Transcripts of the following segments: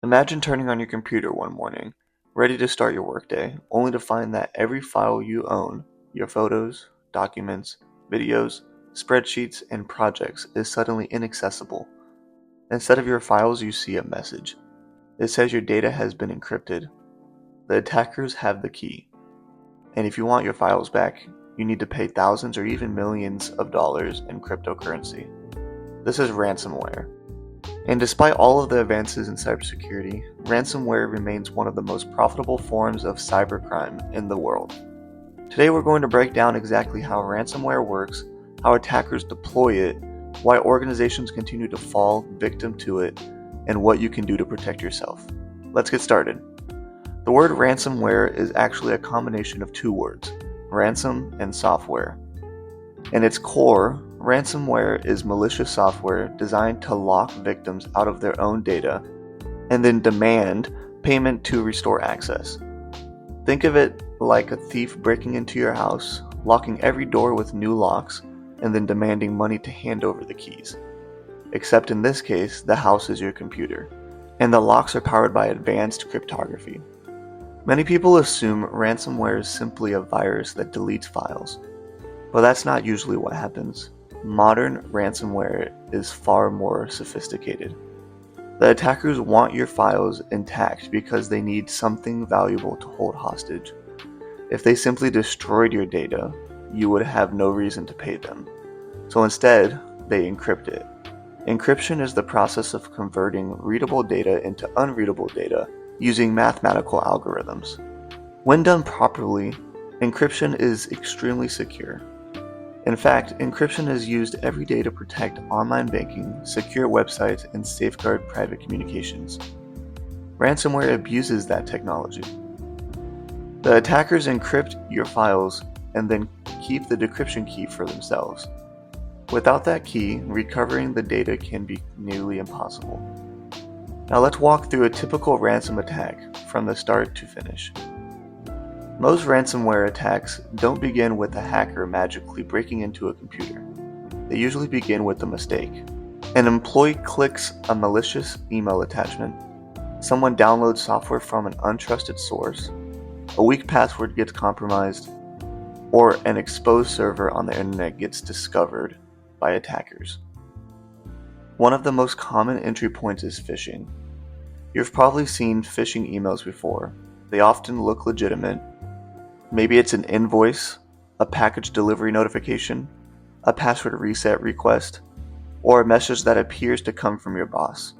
Imagine turning on your computer one morning, ready to start your workday, only to find that every file you own, your photos, documents, videos, spreadsheets, and projects is suddenly inaccessible. Instead of your files, you see a message. It says your data has been encrypted. The attackers have the key. And if you want your files back, you need to pay thousands or even millions of dollars in cryptocurrency. This is ransomware. And despite all of the advances in cybersecurity, ransomware remains one of the most profitable forms of cybercrime in the world. Today we're going to break down exactly how ransomware works, how attackers deploy it, why organizations continue to fall victim to it, and what you can do to protect yourself. Let's get started. The word ransomware is actually a combination of two words, ransom and software. In its core, ransomware is malicious software designed to lock victims out of their own data and then demand payment to restore access. Think of it like a thief breaking into your house, locking every door with new locks, and then demanding money to hand over the keys. Except in this case, the house is your computer, and the locks are powered by advanced cryptography. Many people assume ransomware is simply a virus that deletes files, but that's not usually what happens. Modern ransomware is far more sophisticated. The attackers want your files intact because they need something valuable to hold hostage. If they simply destroyed your data, you would have no reason to pay them. So instead, they encrypt it. Encryption is the process of converting readable data into unreadable data using mathematical algorithms. When done properly, encryption is extremely secure. In fact, encryption is used every day to protect online banking, secure websites, and safeguard private communications. Ransomware abuses that technology. The attackers encrypt your files and then keep the decryption key for themselves. Without that key, recovering the data can be nearly impossible. Now let's walk through a typical ransom attack from the start to finish. Most ransomware attacks don't begin with a hacker magically breaking into a computer. They usually begin with a mistake. An employee clicks a malicious email attachment, someone downloads software from an untrusted source, a weak password gets compromised, or an exposed server on the internet gets discovered by attackers. One of the most common entry points is phishing. You've probably seen phishing emails before. They often look legitimate. Maybe it's an invoice, a package delivery notification, a password reset request, or a message that appears to come from your boss.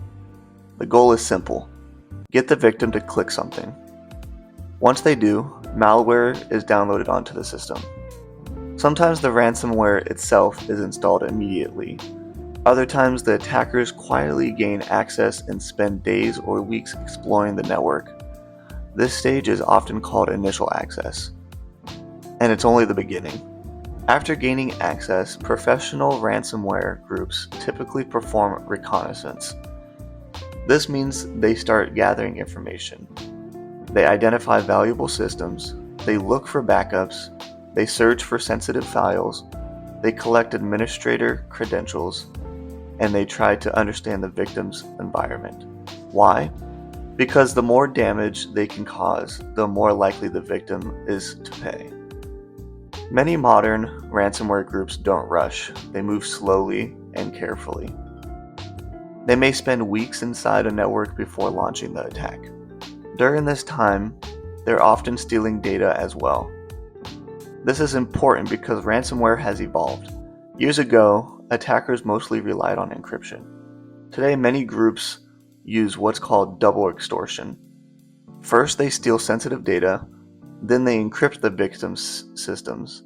The goal is simple. Get the victim to click something. Once they do, malware is downloaded onto the system. Sometimes the ransomware itself is installed immediately. Other times the attackers quietly gain access and spend days or weeks exploring the network. This stage is often called initial access, and it's only the beginning. After gaining access, professional ransomware groups typically perform reconnaissance. This means they start gathering information. They identify valuable systems, they look for backups, they search for sensitive files, they collect administrator credentials, and they try to understand the victim's environment. Why? Because the more damage they can cause, the more likely the victim is to pay. Many modern ransomware groups don't rush, they move slowly and carefully. They may spend weeks inside a network before launching the attack. During this time, they're often stealing data as well. This is important because ransomware has evolved. Years ago, attackers mostly relied on encryption. Today, many groups use what's called double extortion. First, they steal sensitive data, then they encrypt the victim's systems.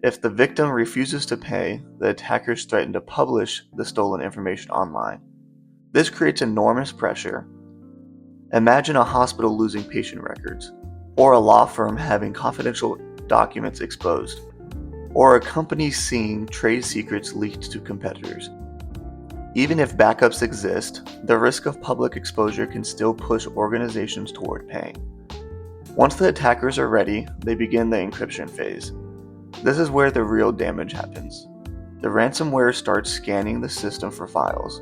If the victim refuses to pay, the attackers threaten to publish the stolen information online. This creates enormous pressure. Imagine a hospital losing patient records, or a law firm having confidential documents exposed, or a company seeing trade secrets leaked to competitors. Even if backups exist, the risk of public exposure can still push organizations toward paying. Once the attackers are ready, they begin the encryption phase. This is where the real damage happens. The ransomware starts scanning the system for files,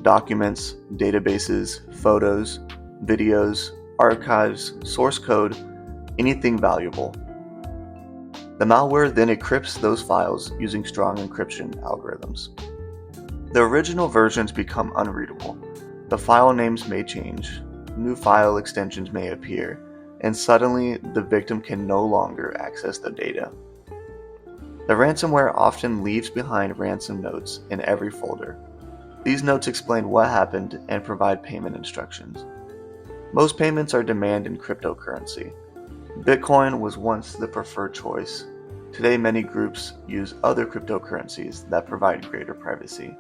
documents, databases, photos, videos, archives, source code, anything valuable. The malware then encrypts those files using strong encryption algorithms. The original versions become unreadable. The file names may change, new file extensions may appear, and suddenly the victim can no longer access the data. The ransomware often leaves behind ransom notes in every folder. These notes explain what happened and provide payment instructions. Most payments are demanded in cryptocurrency. Bitcoin was once the preferred choice. Today, many groups use other cryptocurrencies that provide greater privacy.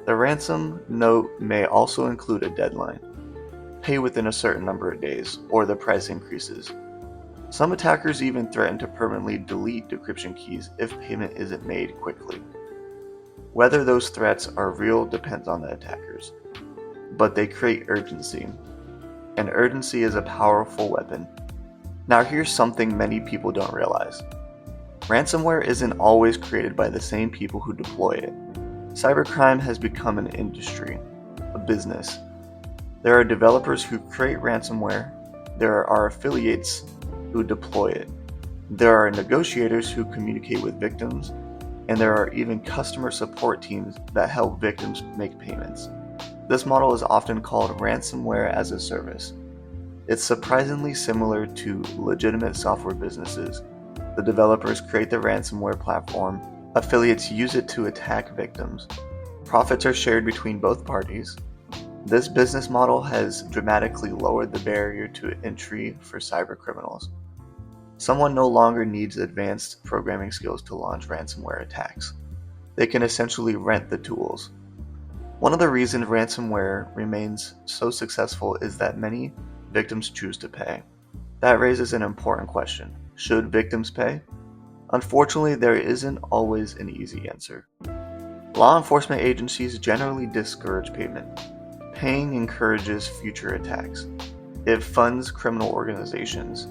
The ransom note may also include a deadline. Pay within a certain number of days, or the price increases. Some attackers even threaten to permanently delete decryption keys if payment isn't made quickly. Whether those threats are real depends on the attackers, but they create urgency, and urgency is a powerful weapon. Now here's something many people don't realize. Ransomware isn't always created by the same people who deploy it. Cybercrime has become an industry, a business. There are developers who create ransomware, there are affiliates who deploy it, there are negotiators who communicate with victims, and there are even customer support teams that help victims make payments. This model is often called Ransomware-as-a-Service. It's surprisingly similar to legitimate software businesses. The developers create the ransomware platform, affiliates use it to attack victims. Profits are shared between both parties. This business model has dramatically lowered the barrier to entry for cybercriminals. Someone no longer needs advanced programming skills to launch ransomware attacks. They can essentially rent the tools. One of the reasons ransomware remains so successful is that many victims choose to pay. That raises an important question. Should victims pay? Unfortunately, there isn't always an easy answer. Law enforcement agencies generally discourage payment. Paying encourages future attacks. It funds criminal organizations.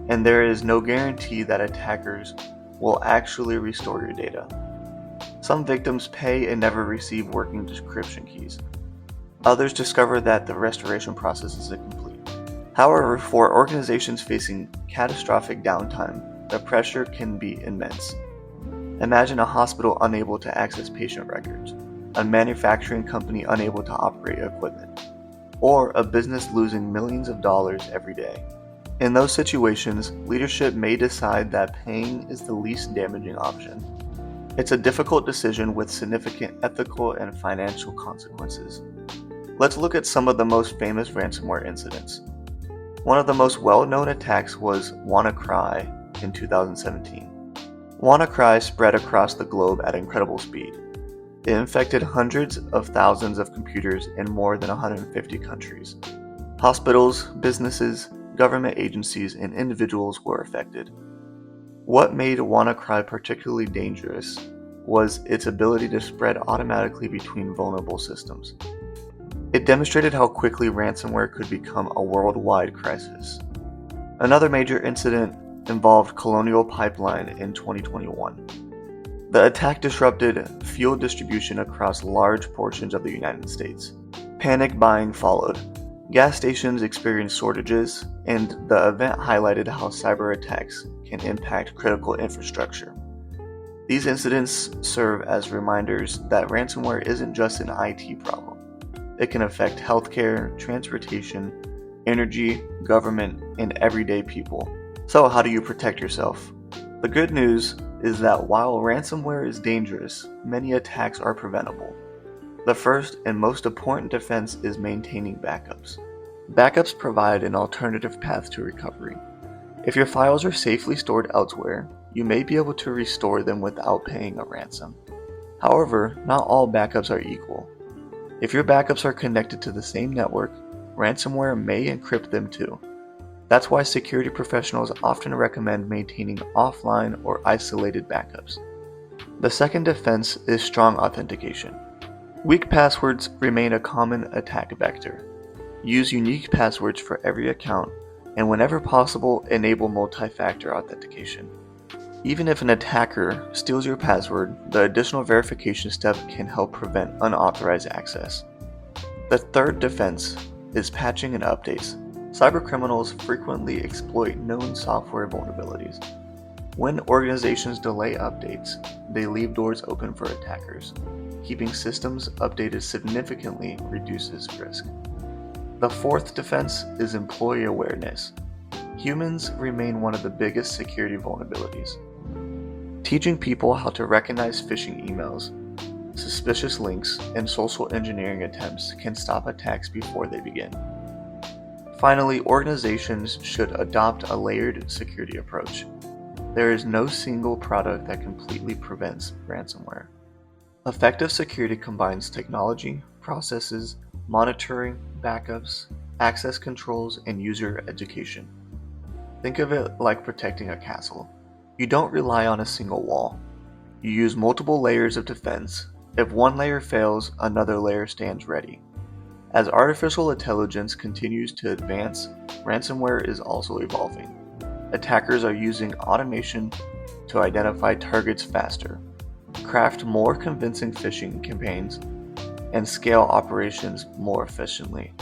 And there is no guarantee that attackers will actually restore your data. Some victims pay and never receive working decryption keys. Others discover that the restoration process is incomplete. However, for organizations facing catastrophic downtime, the pressure can be immense. Imagine a hospital unable to access patient records, a manufacturing company unable to operate equipment, or a business losing millions of dollars every day. In those situations, leadership may decide that paying is the least damaging option. It's a difficult decision with significant ethical and financial consequences. Let's look at some of the most famous ransomware incidents. One of the most well-known attacks was WannaCry in 2017. WannaCry spread across the globe at incredible speed. It infected hundreds of thousands of computers in more than 150 countries. Hospitals, businesses, government agencies, and individuals were affected. What made WannaCry particularly dangerous was its ability to spread automatically between vulnerable systems. It demonstrated how quickly ransomware could become a worldwide crisis. Another major incident involved Colonial Pipeline in 2021. The attack disrupted fuel distribution across large portions of the United States. Panic buying followed. Gas stations experienced shortages, and the event highlighted how cyber attacks can impact critical infrastructure. These incidents serve as reminders that ransomware isn't just an IT problem. It can affect healthcare, transportation, energy, government, and everyday people. So how do you protect yourself? The good news is that while ransomware is dangerous, many attacks are preventable. The first and most important defense is maintaining backups. Backups provide an alternative path to recovery. If your files are safely stored elsewhere, you may be able to restore them without paying a ransom. However, not all backups are equal. If your backups are connected to the same network, ransomware may encrypt them too. That's why security professionals often recommend maintaining offline or isolated backups. The second defense is strong authentication. Weak passwords remain a common attack vector. Use unique passwords for every account, and whenever possible, enable multi-factor authentication. Even if an attacker steals your password, the additional verification step can help prevent unauthorized access. The third defense is patching and updates. Cybercriminals frequently exploit known software vulnerabilities. When organizations delay updates, they leave doors open for attackers. Keeping systems updated significantly reduces risk. The fourth defense is employee awareness. Humans remain one of the biggest security vulnerabilities. Teaching people how to recognize phishing emails, suspicious links, and social engineering attempts can stop attacks before they begin. Finally, organizations should adopt a layered security approach. There is no single product that completely prevents ransomware. Effective security combines technology, processes, monitoring, backups, access controls, and user education. Think of it like protecting a castle. You don't rely on a single wall. You use multiple layers of defense. If one layer fails, another layer stands ready. As artificial intelligence continues to advance, ransomware is also evolving. Attackers are using automation to identify targets faster, craft more convincing phishing campaigns, and scale operations more efficiently.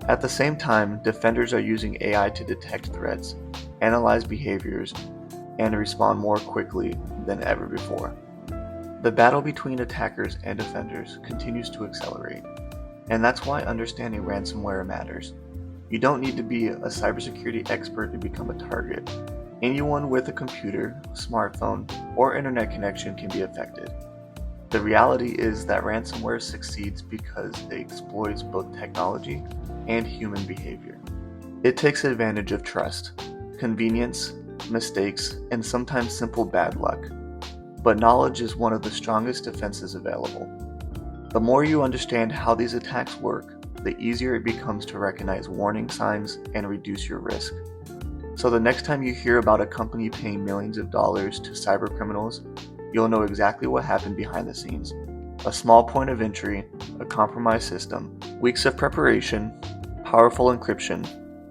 At the same time, defenders are using AI to detect threats, analyze behaviors, and respond more quickly than ever before. The battle between attackers and defenders continues to accelerate, and that's why understanding ransomware matters. You don't need to be a cybersecurity expert to become a target. Anyone with a computer, smartphone, or internet connection can be affected. The reality is that ransomware succeeds because it exploits both technology and human behavior. It takes advantage of trust, convenience, mistakes, and sometimes simple bad luck. But knowledge is one of the strongest defenses available. The more you understand how these attacks work, the easier it becomes to recognize warning signs and reduce your risk. So the next time you hear about a company paying millions of dollars to cybercriminals, you'll know exactly what happened behind the scenes. A small point of entry, a compromised system, weeks of preparation, powerful encryption,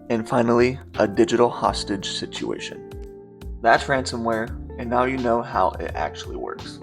and finally, a digital hostage situation. That's ransomware, and now you know how it actually works.